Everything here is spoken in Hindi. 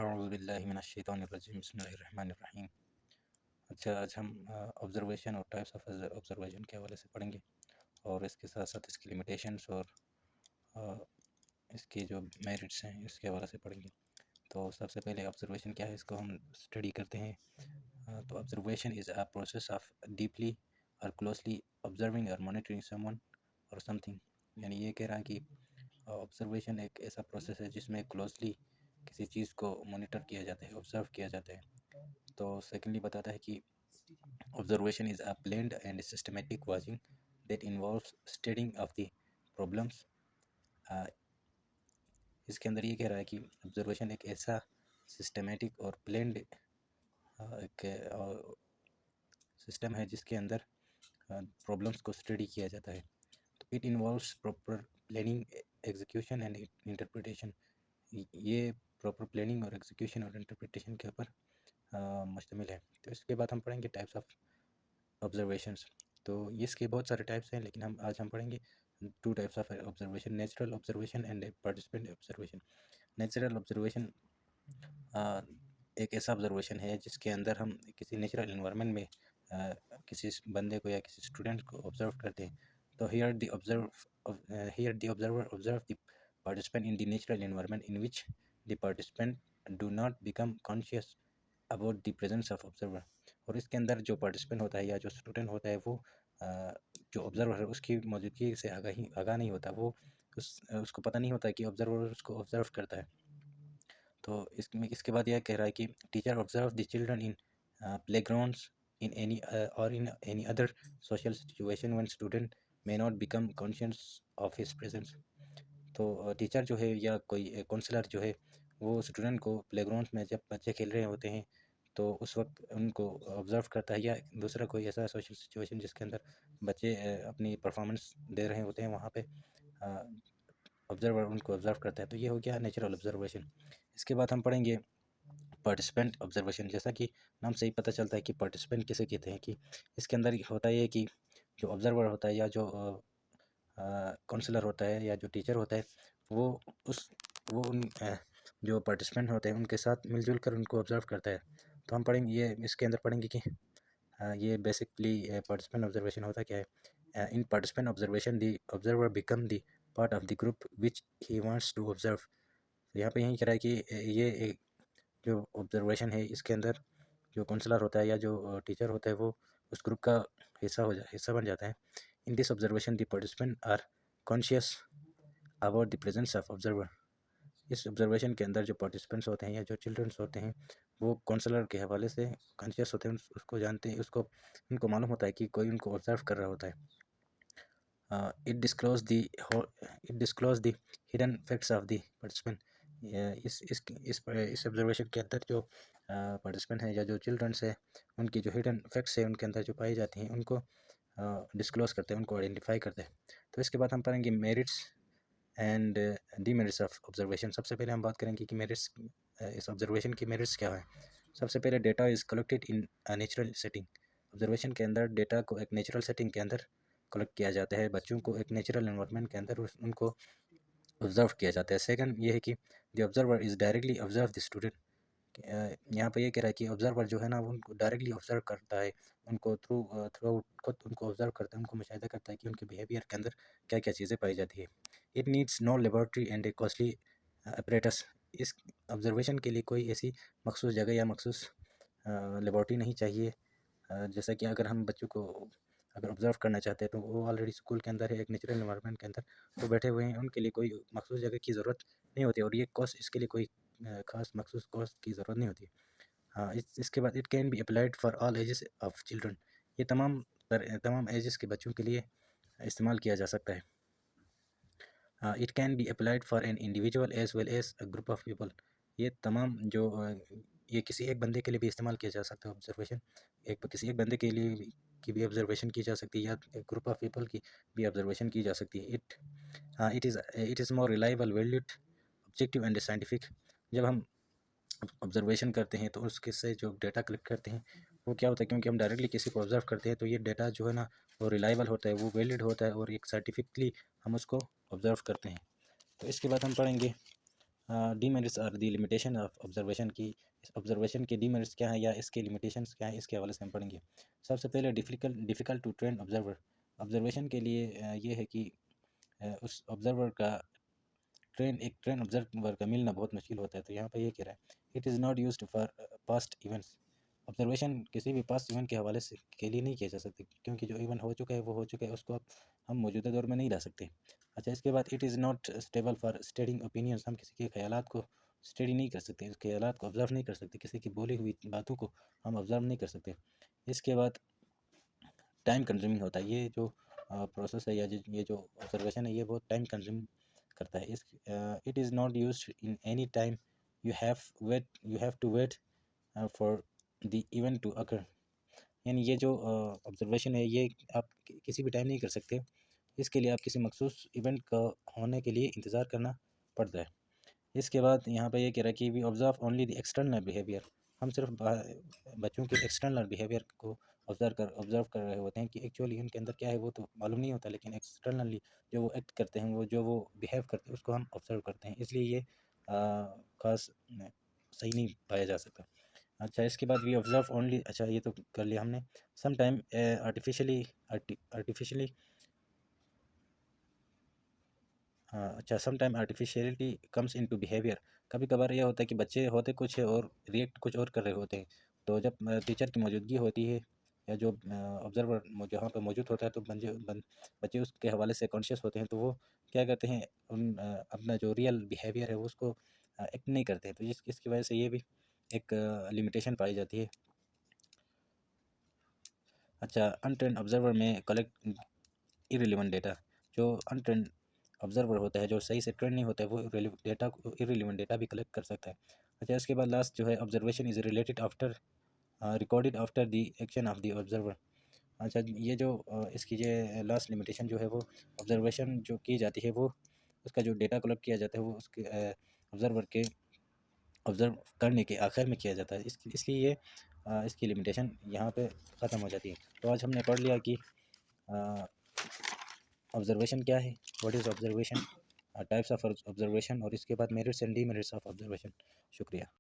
औज़ुबिल्लाहिमिनश्शैतानिर्रजीम बिस्मिल्लाहिर्रहमानिर्रहीम। अच्छा, आज हम ऑब्ज़र्वेशन और टाइप्स ऑफ ऑब्ज़र्वेशन के हवाले से पढ़ेंगे और इसके साथ साथ इसकी लिमिटेशंस और अ, इसके जो मेरिट्स हैं इसके हवाले से पढ़ेंगे। तो सबसे पहले ऑब्ज़र्वेशन क्या है, इसको हम स्टडी करते हैं। तो observation is a process of deeply और क्लोजली ऑब्ज़र्विंग और मॉनिटरिंग समवन और समथिंग। यानी ये कह रहा है कि ऑब्ज़र्वेशन एक ऐसा प्रोसेस है जिसमें क्लोजली किसी चीज़ को मॉनिटर किया जाता है, ऑब्ज़र्व किया जाता है। तो सेकेंडली बताता है कि observation is a planned and systematic watching that involves studying of the problems. इसके अंदर ये कह रहा है कि ऑब्ज़र्वेशन एक ऐसा सिस्टमेटिक और प्लान्ड एक सिस्टम है जिसके अंदर प्रॉब्लम्स को स्टडी किया जाता है। तो it involves proper planning, execution and interpretation. ये प्रॉपर प्लानिंग और एग्जीक्यूशन और इंटरप्रिटेशन के ऊपर मुश्तमिल है। तो इसके बाद हम पढ़ेंगे टाइप्स ऑफ ऑब्जर्वेशंस। तो इसके बहुत सारे टाइप्स हैं, लेकिन हम पढ़ेंगे two types of observation, natural observation and participant observation. Natural observation एक ऐसा ऑब्जर्वेशन है जिसके अंदर हम किसी नेचुरल इन्वायरमेंट में किसी बंदे को या किसी स्टूडेंट को ऑब्जर्व करते हैं। तो here the observer observe the participant in the natural environment in which the participant do not become conscious about the presence of observer। और इसके अंदर जो पार्टिसिपेंट होता है या जो स्टूडेंट होता है वो जो ऑब्जर्वर है उसकी मौजूदगी से आगाह नहीं होता। वो उसको पता नहीं होता कि ऑब्जर्वर उसको ऑब्जर्व करता है। तो इसके बाद यह कह रहा है कि teacher observe the children in playgrounds in any other social situation when student may not become conscious of his presence. तो टीचर जो है या कोई काउंसलर जो है वो स्टूडेंट को प्लेग्राउंड में जब बच्चे खेल रहे होते हैं तो उस वक्त उनको ऑब्ज़र्व करता है, या दूसरा कोई ऐसा सोशल सिचुएशन जिसके अंदर बच्चे अपनी परफॉर्मेंस दे रहे होते हैं, वहाँ पे ऑब्जर्वर उनको ऑब्ज़र्व करता है। तो ये हो गया नेचुरल ऑब्जर्वेशन। इसके बाद हम पढ़ेंगे पार्टिसिपेंट ऑब्जर्वेशन। जैसा कि नाम से ही पता चलता है कि पार्टिसिपेंट किसे कहते हैं, कि इसके अंदर होता है कि जो ऑब्जर्वर होता है या जो काउंसलर होता है या जो टीचर होता है वो उन जो पार्टिसिपेंट होते हैं उनके साथ मिलजुल कर उनको ऑब्जर्व करता है। तो हम पढ़ेंगे ये इसके अंदर पढ़ेंगे कि ये बेसिकली पार्टिसिपेंट ऑब्जर्वेशन होता क्या है। In participant observation the observer become the part of the group which he wants to observe. यहाँ पे यही कह रहा है कि ये एक जो ऑब्जर्वेशन है इसके अंदर जो काउंसलर होता है या जो टीचर होता है वो उस ग्रुप का हिस्सा बन जाता है। In this observation the participant are conscious about the presence of observer. इस ऑब्जर्वेशन के अंदर जो पार्टिसिपेंट्स होते हैं या जो चिल्ड्रंस होते हैं वो काउंसलर के हवाले से कॉन्शियस होते हैं, उसको जानते हैं, उनको मालूम होता है कि कोई उनको ऑब्जर्व कर रहा होता है। It disclose the hidden facts of the participant. इस ऑब्जर्वेशन के अंदर जो पार्टिसिपेंट हैं या जो चिल्ड्रंस है उनकी जो हिडन फैक्ट्स है उनके अंदर जो पाई जाती हैं उनको डिस्क्लोज करते हैं, उनको आइडेंटिफाई करते हैं। तो इसके बाद हम पढ़ेंगे merits and demerits of observation. सबसे पहले हम बात करेंगे कि मेरिट्स, इस ऑब्जर्वेशन की मेरिट्स क्या है। सबसे पहले data is collected in a natural setting. Observation के अंदर डेटा को एक नेचुरल सेटिंग के अंदर कलेक्ट किया जाता है, बच्चों को एक नेचुरल एनवायरनमेंट के अंदर उनको ऑब्जर्व किया जाता है। सेकंड ये है कि the observer is directly observe the student. यहाँ पे ये कह रहा है कि ऑब्जर्वर जो है ना वो उनको डायरेक्टली ऑब्जर्व करता है, उनको थ्रू आउट खुद उनको ऑब्जर्व करता है, उनको मुशाहिदा करता है कि उनके बिहेवियर के अंदर क्या क्या चीज़ें पाई जाती है। It needs no laboratory and a costly apparatus. इस ऑब्जर्वेशन के लिए कोई ऐसी मखसूस जगह या मखसूस लेबॉर्ट्री नहीं चाहिए। जैसा कि अगर हम बच्चों को अगर ऑब्जर्व करना चाहते हैं तो वो ऑलरेडी स्कूल के अंदर है, एक नेचुरल एनवायरनमेंट के अंदर वो बैठे हुए हैं, उनके लिए कोई मखसूस जगह की ज़रूरत नहीं होती और ये कॉस्ट इसके लिए कोई ख़ास मखसूस कॉस्ट की ज़रूरत नहीं होती। हाँ, इसके बाद it can be applied for all ages of children. ये तमाम एजेस के बच्चों के लिए इस्तेमाल किया जा सकता है। It can be applied for an individual as well as a group of people. ये तमाम जो ये किसी एक बंदे के लिए भी इस्तेमाल किया जा सकता है ऑब्जर्वेशन, किसी एक बंदे के लिए की भी ऑब्जर्वेशन की जा सकती है या एक ग्रुप ऑफ पीपल की भी ऑब्जर्वेशन की जा सकती है। It is more reliable, valid, objective and scientific. जब हम ऑब्जर्वेशन करते हैं तो उसके से जो डेटा कलेक्ट करते हैं वो क्या होता है, क्योंकि हम डायरेक्टली किसी को ऑब्जर्व करते हैं तो ये डेटा जो है ना वो रिलायबल होता है, वो वैलिड होता है और एक साइंटिफिकली हम उसको ऑब्जर्व करते हैं। तो इसके बाद हम पढ़ेंगे demerits are the limitation of observation की, इस ऑब्जर्वेशन के डीमेरिट्स क्या हैं या इसके लिमिटेशंस क्या हैं, इसके हवाले से हम पढ़ेंगे। सबसे पहले difficult to train observer. Observation के लिए ये है कि उस ऑब्जर्वर का एक ट्रेन ऑब्जर्वर का मिलना बहुत मुश्किल होता है। तो यहाँ पे ये कह रहा है, it is not used for past events. Observation किसी भी पास्ट इवेंट के हवाले से के लिए नहीं किया जा सकती, क्योंकि जो इवेंट हो चुका है वो हो चुका है, उसको अब हम मौजूदा दौर में नहीं ला सकते। अच्छा, इसके बाद it is not stable for studying opinions. हम किसी के ख्यालात को स्टडी नहीं कर सकते, ख्यालात को ऑब्जर्व नहीं कर सकते, किसी की बोली हुई बातों को हम ऑब्जर्व नहीं कर सकते। इसके बाद टाइम कंज्यूमिंग होता है। ये जो प्रोसेस है या ये जो ऑब्जर्वेशन है, ये बहुत टाइम कंज्यूम करता है। इस it is not used in any time, you have to wait for the event to occur. यानी ये जो ऑब्जर्वेशन है, ये आप किसी भी टाइम नहीं कर सकते, इसके लिए आप किसी मखसूस इवेंट का होने के लिए इंतज़ार करना पड़ता है। इसके बाद यहाँ पे ये कह रहा है कि we observe only the external behaviour. हम सिर्फ बच्चों के एक्सटर्नल बिहेवियर को ऑब्जर्व कर रहे होते हैं कि एक्चुअली उनके अंदर क्या है वो तो मालूम नहीं होता, लेकिन एक्सटर्नली जो वो एक्ट करते हैं, वो जो वो बिहेव करते हैं, उसको हम ऑब्जर्व करते हैं। इसलिए ये खास सही नहीं पाया जा सकता। अच्छा, इसके बाद वी ऑब्जर्व ओनली, अच्छा ये तो कर लिया हमने। सम टाइम आर्टिफिशियली हाँ, अच्छा, some time artificiality comes into behaviour. कभी कभार ये होता है कि बच्चे होते कुछ है और रिएक्ट कुछ और कर रहे होते हैं। तो जब टीचर की मौजूदगी होती है या जो ऑब्जर्वर जहाँ पर मौजूद होता है, तो बच्चे उसके हवाले से कॉन्शियस होते हैं, तो वो क्या करते हैं, अपना जो रियल बिहेवियर है वो उसको एक्ट नहीं करते हैं। तो इसकी वजह से ये भी एक लिमिटेशन पाई जाती है। अच्छा, अनट्रेन्ड ऑब्जर्वर में कलेक्ट इररिलेवेंट डेटा। जो अनट्रेन्ड ऑब्जर्वर होता है, जो सही से ट्रेन नहीं होता है, वो इररिलेवेंट डेटा भी कलेक्ट कर सकता है। अच्छा, इसके बाद लास्ट जो है, observation is related after recorded after the action of the observer. अच्छा, ये जो इसकी ये लास्ट लिमिटेशन जो है, वो ऑब्जर्वेशन जो की जाती है, वो उसका जो डेटा कलेक्ट किया जाता है, वो उसके ऑब्जर्वर के ऑब्जर्व करने के आखिर में किया जाता है। इसलिए ये इसकी लिमिटेशन यहाँ पे ख़त्म हो जाती है। तो आज हमने पढ़ लिया कि ऑब्जर्वेशन क्या है, what is observation, types of observation, और इसके बाद merits and demerits of observation. शुक्रिया।